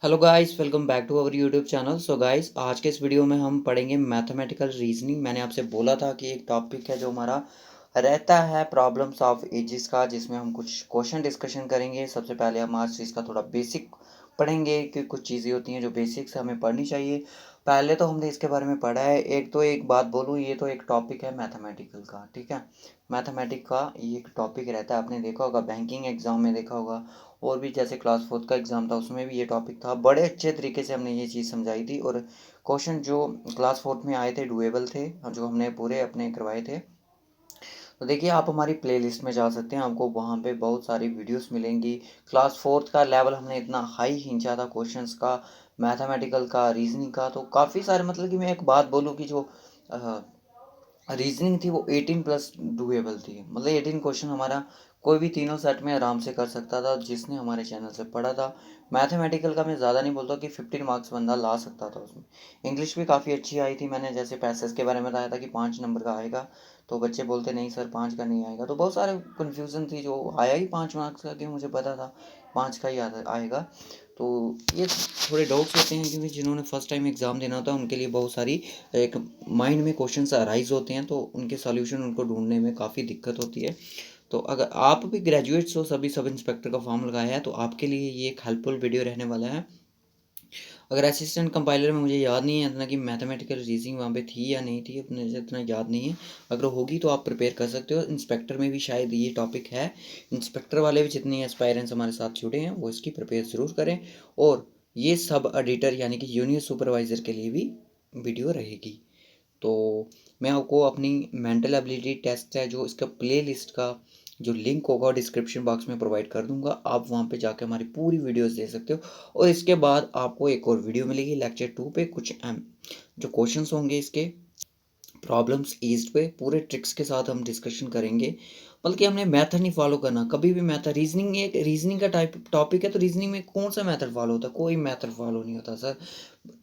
Hello guys, welcome back to our YouTube channel. So guys, आज के इस video में हम पढ़ेंगे मैथमेटिकल रीजनिंग। मैंने आपसे बोला था कि एक टॉपिक है जो हमारा रहता है प्रॉब्लम्स ऑफ एजिस का, जिसमें हम कुछ क्वेश्चन डिस्कशन करेंगे। सबसे पहले हम आज इसका थोड़ा बेसिक पढ़ेंगे कि कुछ चीज़ें होती हैं जो बेसिक्स हमें पढ़नी चाहिए। पहले तो हमने इसके बारे में पढ़ा है। एक बात बोलूँ, ये तो एक टॉपिक है मैथमेटिकल का, ठीक है। मैथमेटिक का ये एक टॉपिक रहता है, आपने देखा होगा बैंकिंग एग्जाम में देखा होगा, और भी जैसे क्लास फोर्थ का एग्ज़ाम था उसमें भी ये टॉपिक था। बड़े अच्छे तरीके से हमने ये चीज़ समझाई थी, और क्वेश्चन जो क्लास फोर्थ में आए थे डुएबल थे, जो हमने पूरे अपने करवाए थे। तो देखिए, आप हमारी प्लेलिस्ट में जा सकते हैं, आपको वहाँ पे बहुत सारी वीडियोस मिलेंगी। क्लास फोर्थ का लेवल हमने इतना हाई खींचा था क्वेश्चंस का, मैथमेटिकल का, रीजनिंग का। तो काफ़ी सारे, मतलब कि मैं एक बात बोलूँ कि जो रीजनिंग थी वो 18+ डुएबल थी। मतलब 18 क्वेश्चन हमारा कोई भी तीनों सेट में आराम से कर सकता था, जिसने हमारे चैनल से पढ़ा था। मैथमेटिकल का मैं ज़्यादा नहीं बोलता कि 15 मार्क्स बंदा ला सकता था उसमें। इंग्लिश भी काफ़ी अच्छी आई थी। मैंने जैसे पैसेज के बारे में बताया था कि 5 नंबर का आएगा, तो बच्चे बोलते नहीं सर 5 का नहीं आएगा। तो बहुत सारे कन्फ्यूज़न थी, जो आया ही 5 मार्क्स का, कि मुझे पता था 5 का ही आएगा। तो ये थोड़े डाउट्स होते हैं, क्योंकि जिन्होंने फर्स्ट टाइम एग्ज़ाम देना होता है उनके लिए बहुत सारी एक माइंड में क्वेश्चंस अराइज होते हैं, तो उनके सॉल्यूशन उनको ढूंढने में काफ़ी दिक्कत होती है। तो अगर आप भी ग्रेजुएट्स हो, सभी सब इंस्पेक्टर का फॉर्म लगाया है, तो आपके लिए ये एक हेल्पफुल वीडियो रहने वाला है। अगर असिस्टेंट कंपाइलर में मुझे याद नहीं है इतना कि मैथमेटिकल रीजनिंग वहाँ पे थी या नहीं थी, अपने से इतना याद नहीं है। अगर होगी तो आप प्रिपेयर कर सकते हो। इंस्पेक्टर में भी शायद ये टॉपिक है। इंस्पेक्टर वाले भी जितने एस्पायरेंट्स हमारे साथ जुड़े हैं वो इसकी प्रिपेयर ज़रूर करें। और ये सब एडिटर यानी कि जूनियर सुपरवाइज़र के लिए भी वीडियो रहेगी। तो मैं आपको अपनी मेंटल एबिलिटी टेस्ट है जो इसका प्ले लिस्ट का जो लिंक होगा डिस्क्रिप्शन बॉक्स में प्रोवाइड कर दूंगा। आप वहाँ पे जाके हमारी पूरी वीडियोस देख सकते हो। और इसके बाद आपको एक और वीडियो मिलेगी लेक्चर 2 पे, कुछ जो क्वेश्चंस होंगे इसके प्रॉब्लम्स ईस्ट पे पूरे ट्रिक्स के साथ हम डिस्कशन करेंगे। बल्कि हमने मेथड नहीं फॉलो करना कभी भी। मेथड रीजनिंग एक रीजनिंग का टाइप टॉपिक है, तो रीजनिंग में कौन सा मेथड फॉलो होता है? कोई मेथड फॉलो नहीं होता सर।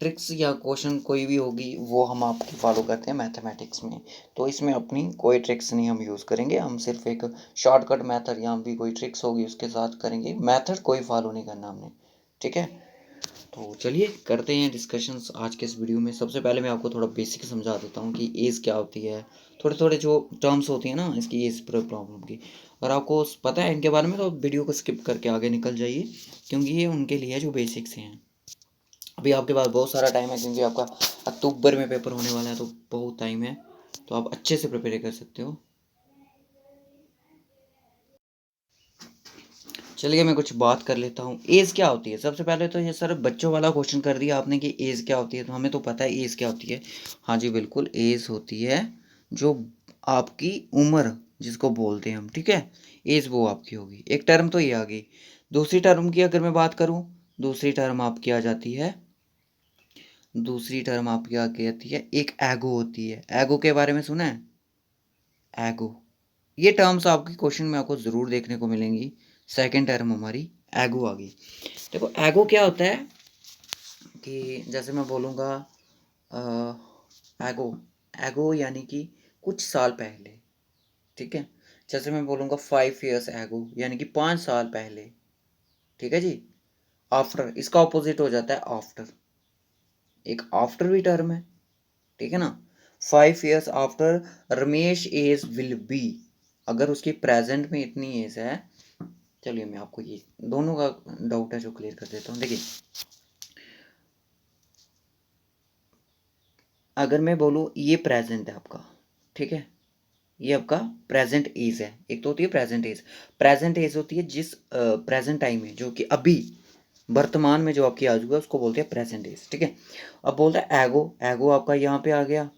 ट्रिक्स या क्वेश्चन कोई भी होगी वो हम आपकी फॉलो करते हैं मैथमेटिक्स में। तो इसमें अपनी कोई ट्रिक्स नहीं हम यूज़ करेंगे, हम सिर्फ एक शॉर्टकट मेथड या भी कोई ट्रिक्स होगी उसके साथ करेंगे। मेथड कोई फॉलो नहीं करना हमने, ठीक है। तो चलिए करते हैं डिस्कशंस आज के इस वीडियो में। सबसे पहले मैं आपको थोड़ा बेसिक समझा देता हूँ कि एज क्या होती है। थोड़े थोड़े जो टर्म्स होती हैं ना इसकी एज प्रॉब्लम की, अगर आपको पता है इनके बारे में तो वीडियो को स्किप करके आगे निकल जाइए, क्योंकि ये उनके लिए जो बेसिक्स हैं। अभी आपके पास बहुत सारा टाइम है, क्योंकि आपका अक्टूबर में पेपर होने वाला है, तो बहुत टाइम है। तो आप अच्छे से प्रिपेयर कर सकते हो। चलिए मैं कुछ बात कर लेता हूँ। एज क्या होती है? सबसे पहले तो ये सर बच्चों वाला क्वेश्चन कर दिया आपने कि एज क्या होती है, तो हमें तो पता है एज क्या होती है। हाँ जी बिल्कुल, एज होती है जो आपकी उम्र जिसको बोलते हैं हम, ठीक है। एज वो आपकी होगी। एक टर्म तो ये आ गई। दूसरी टर्म की अगर मैं बात करूँ, दूसरी टर्म आपकी आ जाती है, दूसरी टर्म आपकी आ कहती है एक एगो होती है। एगो के बारे में सुना है? एगो, ये टर्म्स आपके क्वेश्चन में आपको ज़रूर देखने को मिलेंगी। सेकंड टर्म हमारी एगो आ गई। देखो एगो क्या होता है कि जैसे मैं बोलूँगा एगो, एगो यानी कि कुछ साल पहले, ठीक है। जैसे मैं बोलूँगा 5 years एगो यानी कि 5 साल पहले, ठीक है जी। आफ्टर, इसका ऑपोजिट हो जाता है आफ्टर। एक आफ्टर भी टर्म है, ठीक है ना। 5 years after Ramesh age will be, अगर उसकी प्रेजेंट में इतनी एज है। चलिए मैं आपको ये दोनों का डाउट है जो क्लियर कर देता हूँ। देखिए, अगर मैं बोलूँ ये प्रेजेंट है आपका, ठीक है, ये आपका प्रेजेंट एज है। एक तो होती है प्रेजेंट एज। प्रेजेंट एज होती है जिस प्रेजेंट टाइम में, जो कि अभी वर्तमान में जो आपकी आज हुआ उसको बोलते हैं प्रेजेंट एज, ठीक है। अब बोलता है एगो, एगो आपका यहाँ पे आ गया,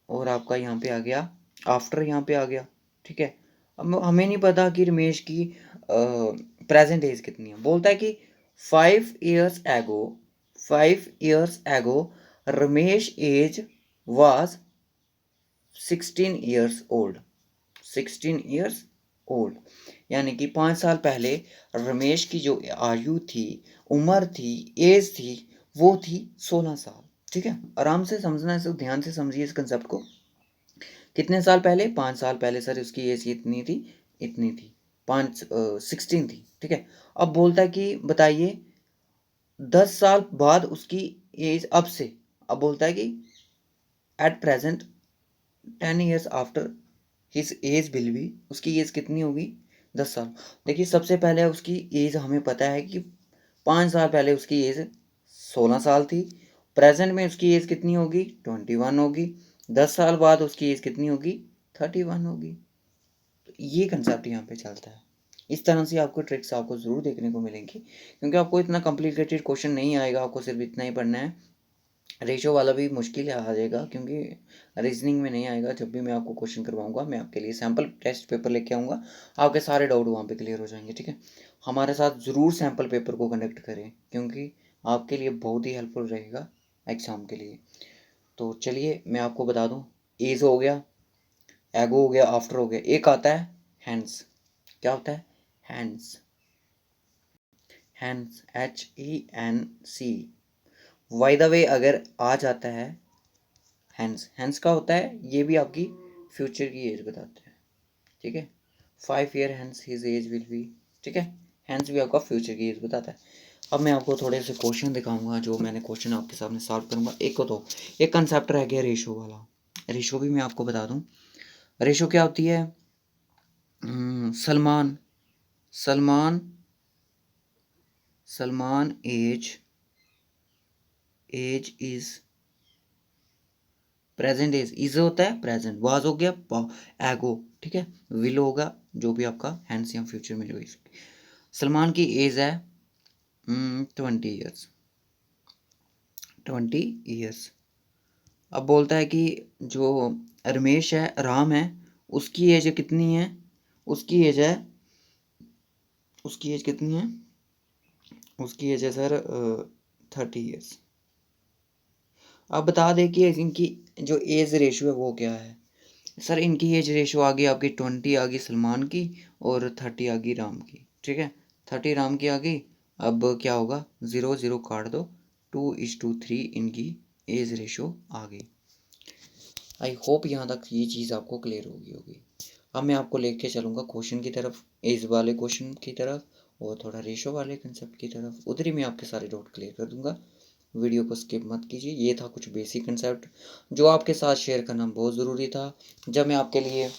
और आपका यहाँ पे आ गया आफ्टर, यहाँ पे आ गया, ठीक है। अब हमें नहीं पता कि रमेश की प्रेजेंट एज कितनी है। बोलता है कि 5 years एगो, 5 years ago Ramesh age was 16 years old, 16 years old. यानी कि 5 साल पहले रमेश की जो आयु थी, उम्र थी, एज थी, वो थी 16 साल, ठीक है। आराम से समझना, इसे ध्यान से समझिए इस कंसेप्ट को। कितने साल पहले? 5 साल पहले सर उसकी एज इतनी थी, इतनी थी, 16 थी, ठीक है। अब बोलता है कि बताइए 10 साल बाद उसकी एज अब से, अब बोलता है कि at present 10 years after his age will B, उसकी एज कितनी होगी 10 साल। देखिए सबसे पहले उसकी एज हमें पता है कि 5 साल पहले उसकी एज 16 साल थी, प्रेजेंट में उसकी एज कितनी होगी 21 होगी, 10 साल बाद उसकी एज कितनी होगी 31 होगी। तो ये कंसेप्ट यहाँ पे चलता है। इस तरह से आपको ट्रिक्स आपको ज़रूर देखने को मिलेंगी, क्योंकि आपको इतना कॉम्प्लिकेटेड क्वेश्चन नहीं आएगा, आपको सिर्फ इतना ही पढ़ना है। रेशो वाला भी मुश्किल आ जाएगा, क्योंकि रीजनिंग में नहीं आएगा। जब भी मैं आपको क्वेश्चन करवाऊंगा, मैं आपके लिए सैम्पल टेस्ट पेपर लेके आऊँगा, आपके सारे डाउट वहाँ पे क्लियर हो जाएंगे। ठीक है, हमारे साथ ज़रूर सैम्पल पेपर को कनेक्ट करें, क्योंकि आपके लिए बहुत ही हेल्पफुल रहेगा एग्ज़ाम के लिए। तो चलिए मैं आपको बता दूँ, एज हो गया, एगो हो गया, आफ्टर हो गया, एक आता है हैंड्स। क्या होता है hands? Hands HENC। By the way अगर आ जाता है हैंस, हैंस का होता है, ये भी आपकी फ्यूचर की एज बताते हैं। ठीक है, 5 year hence his age will be. ठीक है, हैंस भी आपका फ्यूचर की एज बताता है। अब मैं आपको थोड़े से क्वेश्चन दिखाऊंगा, जो मैंने क्वेश्चन आपके सामने सॉल्व करूंगा। एक को तो एक कंसेप्ट रह गया रेशो वाला, रेशो भी मैं आपको बता दूं। रेशो क्या होती है? Salman Salman Salman age is present is होता है प्रेजेंट, वाज हो गया एगो। ठीक है, विल होगा जो भी आपका हैंड्स या फ्यूचर में जो इसकी। सलमान की एज है 20 ईयर्स, 20 ईयर्स। अब बोलता है कि जो रमेश है, राम है, उसकी एज कितनी है? उसकी एज है, उसकी एज कितनी है? उसकी एज है सर 30 ईयर्स। अब बता दें कि इनकी जो एज रेशो है वो क्या है। सर इनकी एज रेशो आ गई आपकी 20 आ गई सलमान की, और 30 आ गई राम की। ठीक है, 30 राम की आ गई। अब क्या होगा, 0 0 काट दो, 2:3 इनकी एज रेशो आ गई। आई होप यहाँ तक ये चीज़ आपको क्लियर होगी। अब मैं आपको लेके चलूँगा क्वेश्चन की तरफ, एज वाले क्वेश्चन की तरफ, और थोड़ा रेशो वाले कंसेप्ट की तरफ। उधर ही मैं आपके सारे डाउट क्लियर कर दूंगा। वीडियो को स्किप मत कीजिए। ये था कुछ बेसिक कंसेप्ट जो आपके साथ शेयर करना बहुत ज़रूरी था, जब मैं आपके लिए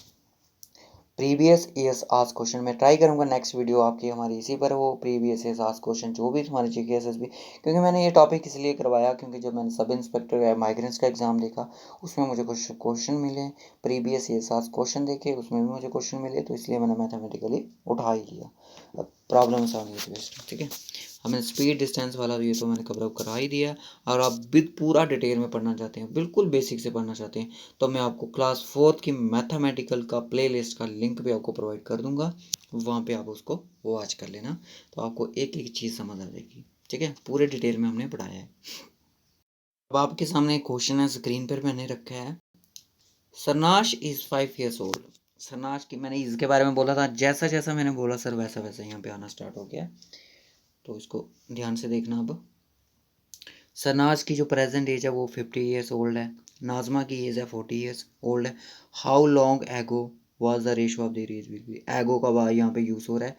प्रीवियस ईयर्स आज क्वेश्चन में ट्राई करूंगा। नेक्स्ट वीडियो आपकी हमारी इसी पर हो, प्रीवियस ईयर्स आज क्वेश्चन जो भी तुम्हारे GK SSB। क्योंकि मैंने ये टॉपिक इसलिए करवाया, क्योंकि जब मैंने सब इंस्पेक्टर या माइग्रेंट्स का एग्ज़ाम देखा, उसमें मुझे कुछ क्वेश्चन मिले, प्रीवियस ईयर्स आज क्वेश्चन देखे, उसमें भी मुझे क्वेश्चन मिले, तो इसलिए मैंने मैथमेटिकली उठा ही लिया। अब प्रॉब्लम सॉल्व है। ठीक है, हमें स्पीड डिस्टेंस वाला ये तो मैंने कवर अप करा ही दिया। और आप विद पूरा डिटेल में पढ़ना चाहते हैं, बिल्कुल बेसिक से पढ़ना चाहते हैं, तो मैं आपको क्लास 4th की मैथमेटिकल का प्लेलिस्ट का लिंक भी आपको प्रोवाइड कर दूंगा। वहाँ पे आप उसको वॉच कर लेना, तो आपको एक एक चीज़ समझ आ जाएगी। ठीक है, पूरे डिटेल में हमने पढ़ाया है। अब आपके सामने एक क्वेश्चन है, स्क्रीन पर मैंने रखा है। सरनाश इज़ 5 ईयर्स ओल्ड। सरनाश की मैंने इसके बारे में बोला था, जैसा जैसा मैंने बोला सर वैसा वैसा यहाँ पे आना स्टार्ट हो गया, तो इसको ध्यान से देखना। अब सरनाज की जो प्रेजेंट एज है वो 50 ईयर्स ओल्ड है, नाजमा की एज है 40 ईयर्स ओल्ड है। How long ago was the ratio of the age will be. Ago का वार यहाँ पे यूज़ हो रहा है।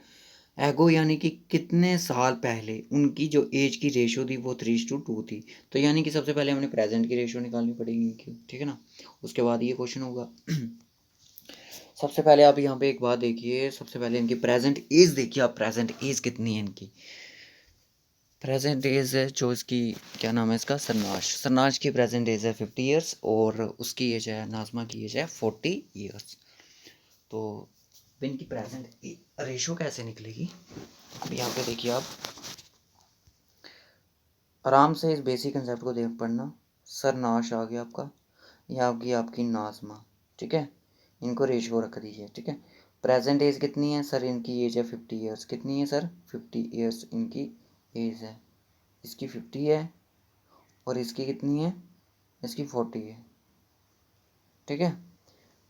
एगो यानी कि कितने साल पहले उनकी जो एज की रेशो थी वो 3:2 थी। तो यानी कि सबसे पहले हमने प्रेजेंट की रेशो निकालनी पड़ेगी इनकी। ठीक है ना, उसके बाद ये क्वेश्चन होगा। सबसे पहले आप यहाँ पे एक बात देखिए, सबसे पहले इनकी प्रेजेंट एज देखिए आप, प्रेजेंट एज कितनी है इनकी। प्रेजेंट एज है जो इसकी, क्या नाम है इसका, सरनाश। सरनाश की प्रेजेंट एज है 50 ईयर्स, और उसकी एज है, नाजमा की एज है 40 ईयर्स। तो इनकी प्रेजेंट रेशो कैसे निकलेगी, अब यहाँ पे देखिए आप आराम से इस बेसिक कंसेप्ट को देख पढ़ना। सरनाश आ गया आपका, यह आपकी आपकी नाजमा। ठीक है, इनको रेशो रख दीजिए। ठीक है, प्रेजेंट एज कितनी है सर, इनकी एज है 50 ईयर्स। कितनी है सर, 50 ईयर्स इनकी एज है। इसकी 50 है, और इसकी कितनी है, इसकी 40 है। ठीक है,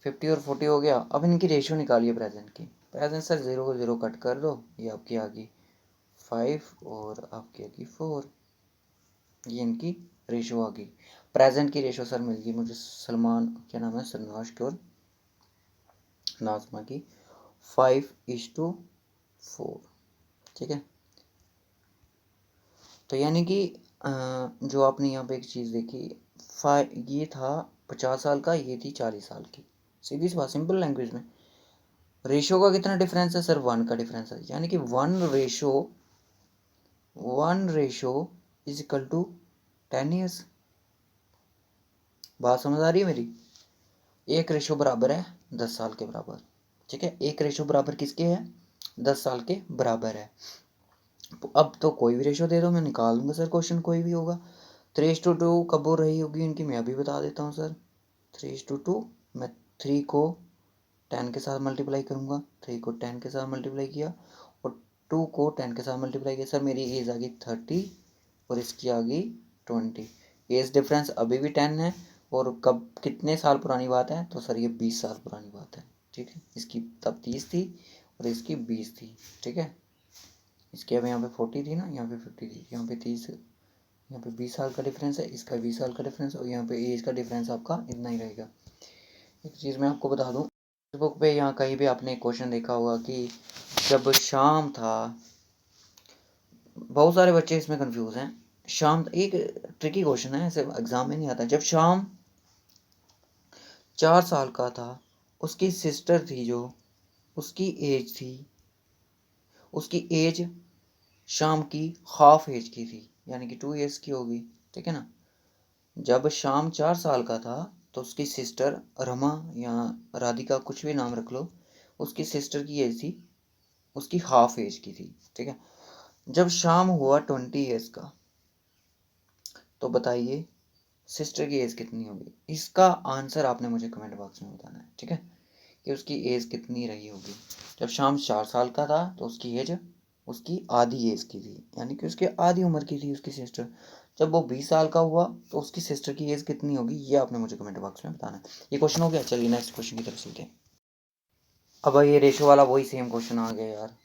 50 और 40 हो गया। अब इनकी रेशियो निकालिए प्रेजेंट की। प्रेजेंट सर 0 को 0 कट कर दो, ये आपकी आ गई 5, और आपकी आ गई 4। ये इनकी रेशियो आ गई। प्रेजेंट की रेशियो सर मिल गई मुझे सलमान, क्या नाम है, सरनाश की और नाजमा की, 5:4। ठीक है, तो यानी कि जो आपने यहाँ पे एक चीज़ देखी, ये था 50 साल का, ये थी 40 साल की। सीधी सी बात, सिंपल लैंग्वेज में रेशो का कितना डिफरेंस है सर? 1 का डिफरेंस है, यानी कि 1 ratio is equal to 10 years. बात समझ आ रही है मेरी? 1 रेशो बराबर है 10 साल के बराबर, ठीक है। 1 रेशो बराबर किसके है? 10 साल के बराबर है। अब तो कोई भी रेशो दे दो, मैं निकाल दूंगा सर, क्वेश्चन कोई भी होगा। 3:2 कब हो रही होगी इनकी, मैं अभी बता देता हूँ सर। 3:2, मैं 3 को 10 के साथ मल्टीप्लाई करूँगा, 3 को 10 के साथ मल्टीप्लाई किया और 2 को 10 के साथ मल्टीप्लाई किया। सर मेरी एज आ गई 30 और इसकी आ गई 20। एज डिफरेंस अभी भी 10 है, और कब कितने साल पुरानी बात है? तो सर ये 20 साल पुरानी बात है, ठीक है। इसकी तब 30 थी और इसकी 20 थी, ठीक है। इसकी अब यहाँ पे 40 थी ना, यहाँ पे 50 थी, यहाँ पे 30, यहाँ पे 20 साल का डिफरेंस है, इसका 20 साल का डिफरेंस, और यहाँ पे एज का डिफरेंस आपका इतना ही रहेगा। एक चीज़ मैं आपको बता दूँ, फेसबुक पे यहाँ कहीं भी आपने एक क्वेश्चन देखा होगा कि जब शाम था, बहुत सारे बच्चे इसमें कंफ्यूज हैं। शाम, एक ट्रिकी क्वेश्चन है, ऐसे एग्जाम में नहीं आता। जब शाम 4 साल का था, उसकी सिस्टर थी जो, उसकी एज थी, उसकी एज शाम की हाफ एज की थी, यानी कि 2 ईयर्स की होगी, ठीक है ना। जब शाम 4 साल का था तो उसकी सिस्टर रमा या राधिका, कुछ भी नाम रख लो, उसकी सिस्टर की एज थी, उसकी हाफ एज की थी, ठीक है। जब शाम हुआ 20 ईयर्स का, तो बताइए सिस्टर की एज कितनी होगी? इसका आंसर आपने मुझे कमेंट बॉक्स में बताना है, ठीक है, कि उसकी एज कितनी रही होगी। जब शाम 4 साल का था तो उसकी एज उसकी आधी एज की थी, यानी कि उसकी आधी उम्र की थी उसकी सिस्टर। जब वो 20 साल का हुआ तो उसकी सिस्टर की एज कितनी होगी, ये आपने मुझे कमेंट बॉक्स में बताना है। ये क्वेश्चन हो गया। चलिए नेक्स्ट क्वेश्चन की तरफ चलते हैं। अब ये रेशो वाला वही सेम क्वेश्चन आ गया यार।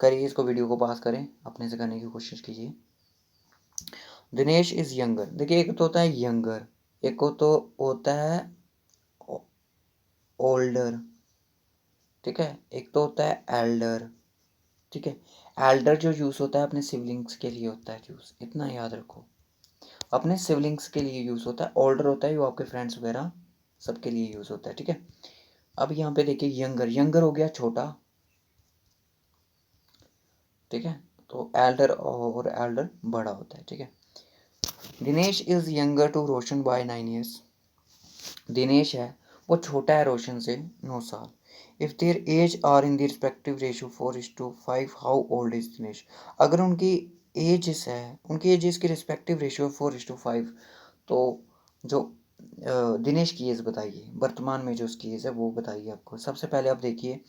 करिए इसको, वीडियो को पास करें, अपने से करने की कोशिश कीजिए। दिनेश इज यंगर, देखिए एक तो होता है यंगर, एक को तो होता है ओल्डर, ठीक है, एक तो होता है एल्डर, ठीक है। एल्डर जो यूज़ होता है अपने सिबलिंग्स के लिए होता है यूज़, इतना याद रखो, अपने सिबलिंग्स के लिए यूज़ होता है। ओल्डर होता है वो आपके फ्रेंड्स वगैरह सबके लिए यूज़ होता है, ठीक है। अब यहाँ पे देखिए यंगर, यंगर हो गया छोटा, ठीक है। तो एल्डर और एल्डर बड़ा होता है, ठीक है। Dinesh is younger to Roshan by 9 years, Dinesh है वो छोटा है रोशन से 9 साल। If their age are in the respective ratio 4:5, how old is Dinesh? अगर उनकी एजेस है, उनकी एजेस की रिस्पेक्टिव रेशियो 4:5, तो जो दिनेश की एज बताइए, वर्तमान में जो उसकी एज है वो बताइए आपको। सबसे पहले आप देखिए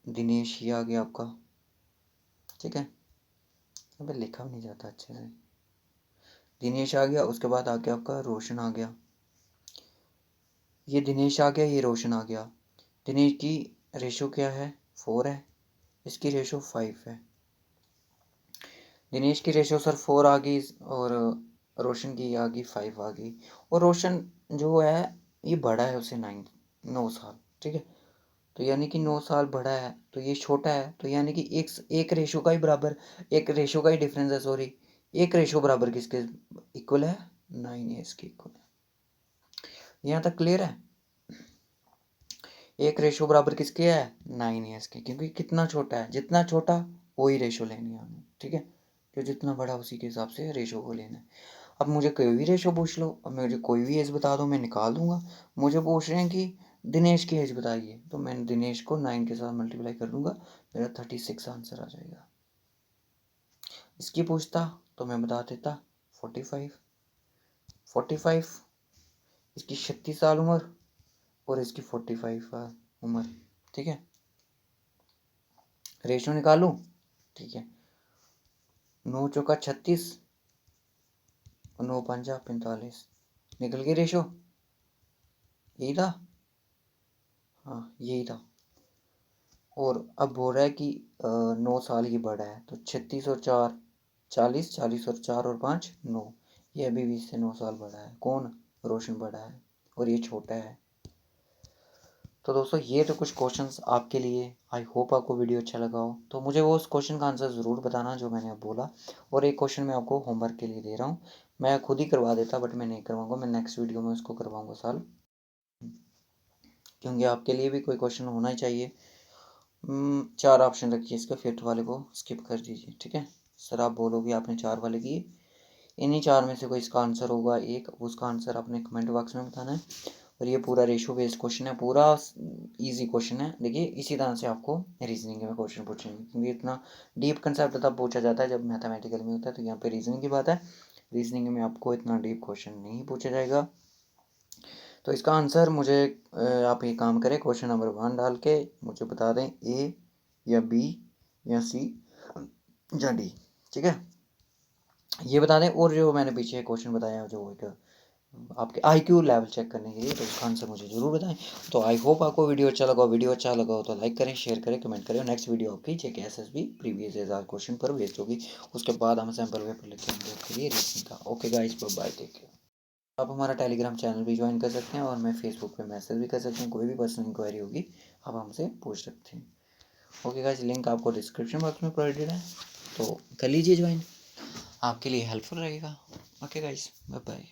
दिनेश ही आ गया आपका, ठीक है। अबे लिखा भी नहीं जाता अच्छे से। दिनेश आ गया, उसके बाद आ गया आपका रोशन आ गया, ये दिनेश आ गया, ये रोशन आ गया। दिनेश की रेशो क्या है? 4 है, इसकी रेशो 5 है। दिनेश की रेशो सर 4 आ गई और रोशन की आ गई 5 आ गई। और रोशन जो है ये बड़ा है उससे 9 साल, ठीक है। तो यानी कि 9 साल बड़ा है, तो ये छोटा है, तो यानी कि एक रेशो का ही बराबर, एक रेशो का ही डिफरेंस है, सॉरी, एक रेशो बराबर किसके इक्वल है? 9 ईयर्स के इक्वल है। यहाँ तक क्लियर है? एक रेशो बराबर किसके है? 9 ईयर्स के, क्योंकि कितना छोटा है, जितना छोटा वही रेशो लेनी है हमें, ठीक है। जो जितना बड़ा उसी के हिसाब से रेशो को लेना है। अब मुझे कोई भी रेशो पूछ लो, अब मुझे कोई भी एज बता दो, मैं निकाल दूंगा। मुझे पूछ रहे हैं कि दिनेश की एज बताइए, तो मैं दिनेश को 9 के साथ मल्टीप्लाई कर दूंगा, मेरा 36 आंसर आ जाएगा। इसकी पूछता तो मैं बता देता 45, इसकी 36 साल उम्र और इसकी 45 उम्र, ठीक है। रेशो निकालूं, ठीक है। 9 चौका 36 और 9 पंजा 45, निकल गई रेशो, यही था, हाँ यही था। और अब बोल रहा है कि 9 साल ही बड़ा है, तो 36 और 4 40, 40 और 4 और 5 9, ये अभी भी इससे 9 साल बड़ा है। कौन? रोशन बड़ा है और ये छोटा है। तो दोस्तों ये तो कुछ क्वेश्चंस आपके लिए, आई होप आपको वीडियो अच्छा लगा हो। तो मुझे वो उस क्वेश्चन का आंसर ज़रूर बताना जो मैंने अब बोला। और एक क्वेश्चन मैं आपको होमवर्क के लिए दे रहा हूँ, मैं खुद ही करवा देता बट मैं नहीं करवाऊँगा, मैं नेक्स्ट वीडियो में उसको करवाऊँगा सॉल्व, क्योंकि आपके लिए भी कोई क्वेश्चन होना ही चाहिए। 4 ऑप्शन रखिए इसका, फिफ्थ वाले को स्किप कर दीजिए, ठीक है। सर आप बोलोगे आपने 4 वाले किए, इन्हीं 4 में से कोई इसका आंसर होगा एक, उसका आंसर आपने कमेंट बॉक्स में बताना है। और ये पूरा रेशो बेस्ड क्वेश्चन है, पूरा इजी क्वेश्चन है। देखिए इसी तरह से आपको रीजनिंग में क्वेश्चन पूछेंगे, क्योंकि इतना डीप कंसेप्ट तब पूछा जाता है जब मैथमेटिकल में होता है, तो यहाँ पे रीजनिंग की बात है। रीजनिंग में आपको इतना डीप क्वेश्चन नहीं पूछा जाएगा। तो इसका आंसर मुझे आप ये काम करें, क्वेश्चन नंबर 1 डाल के मुझे बता दें, ए या बी या सी या डी, ठीक है, ये बता दें। और जो मैंने पीछे क्वेश्चन बताया जो एक आपके IQ लेवल चेक करने के लिए, तो उसका आंसर मुझे ज़रूर बताएं। तो आई होप आपको वीडियो अच्छा लगा हो तो लाइक करें, शेयर करें, कमेंट करें। नेक्स्ट वीडियो आपकी JK SSB previous year question पर बेस्ड होगी, उसके बाद हम सैम्पल पेपर लेके आएंगे आपके लिए रीजनिंग का। Okay guys, bye, take care. आप हमारा टेलीग्राम चैनल भी ज्वाइन कर सकते हैं और मैं फेसबुक पे मैसेज भी कर सकते हैं, कोई भी पर्सनल इंक्वायरी होगी आप हमसे पूछ सकते हैं। ओके गाइस, लिंक आपको डिस्क्रिप्शन बॉक्स में प्रोवाइडेड है, तो कर लीजिए ज्वाइन, आपके लिए हेल्पफुल रहेगा। Okay guys, bye bye.